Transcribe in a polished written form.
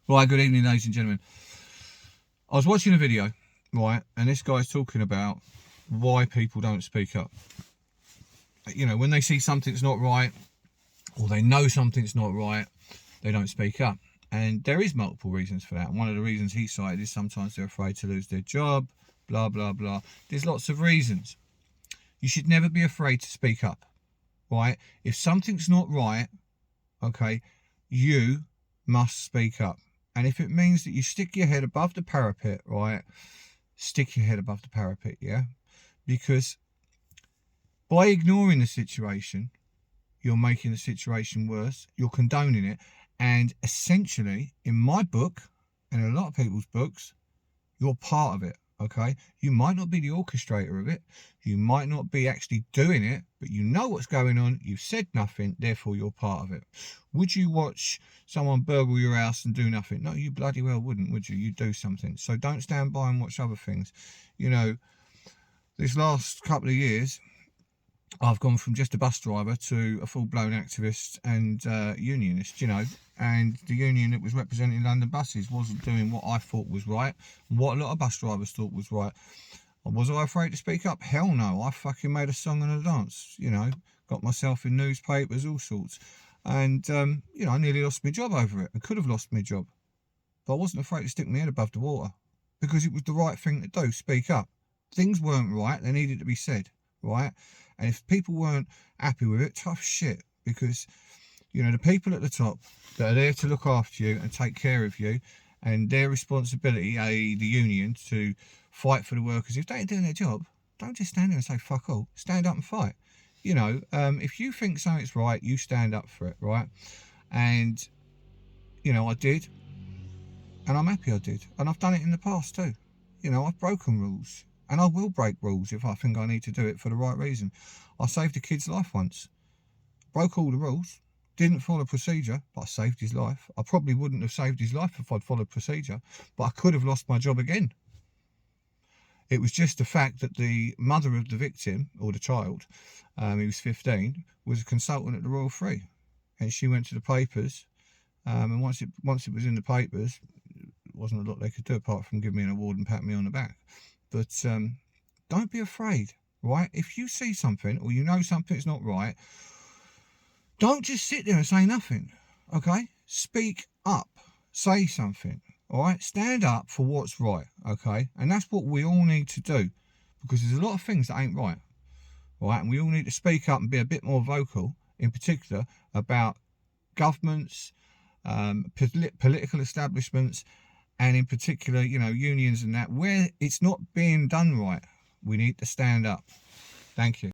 Right, good evening, ladies and gentlemen. I was watching a video, right, and this guy's talking about why people don't speak up. You know, when they see something's not right, or they know something's not right, they don't speak up. And there is multiple reasons for that. And one of the reasons he cited is sometimes they're afraid to lose their job, blah, blah, blah. There's lots of reasons. You should never be afraid to speak up, right? If something's not right, okay, you must speak up. And if it means that you stick your head above the parapet, right, stick your head above the parapet, yeah? Because by ignoring the situation, you're making the situation worse, you're condoning it, and essentially, in my book, and a lot of people's books, you're part of it, okay? You might not be the orchestrator of it, you might not be actually doing it, but you know what's going on, you've said nothing, therefore you're part of it. Would you watch someone burgle your house and do nothing? No, you bloody well wouldn't, would you? You'd do something. So don't stand by and watch other things. You know, this last couple of years, I've gone from just a bus driver to a full-blown activist and unionist, you know, and the union that was representing London buses wasn't doing what I thought was right, what a lot of bus drivers thought was right. Was I afraid to speak up? Hell no. I fucking made a song and a dance, you know, got myself in newspapers, all sorts. And, you know, I nearly lost my job over it. I could have lost my job. But I wasn't afraid to stick my head above the water because it was the right thing to do, speak up. Things weren't right, they needed to be said, right? And if people weren't happy with it, tough shit, because, you know, the people at the top that are there to look after you and take care of you, and their responsibility, i.e. the union, to fight for the workers, if they ain't doing their job, don't just stand there and say fuck all, stand up and fight. You know, if you think something's right, you stand up for it, right? And, you know, I did, and I'm happy I did, and I've done it in the past too. You know, I've broken rules, and I will break rules if I think I need to do it for the right reason. I saved a kid's life once, broke all the rules, didn't follow procedure, but I saved his life. I probably wouldn't have saved his life if I'd followed procedure, but I could have lost my job again. It was just the fact that the mother of the victim, or the child, he was 15, was a consultant at the Royal Free, and she went to the papers, and once it was in the papers, wasn't a lot they could do apart from give me an award and pat me on the back. But don't be afraid, right? If you see something or you know something's not right, don't just sit there and say nothing, okay? Speak up, say something, all right? Stand up for what's right, okay? And that's what we all need to do, because there's a lot of things that ain't right, all right? And we all need to speak up and be a bit more vocal, in particular, about governments, political establishments, and in particular, you know, unions and that, where it's not being done right. We need to stand up. Thank you.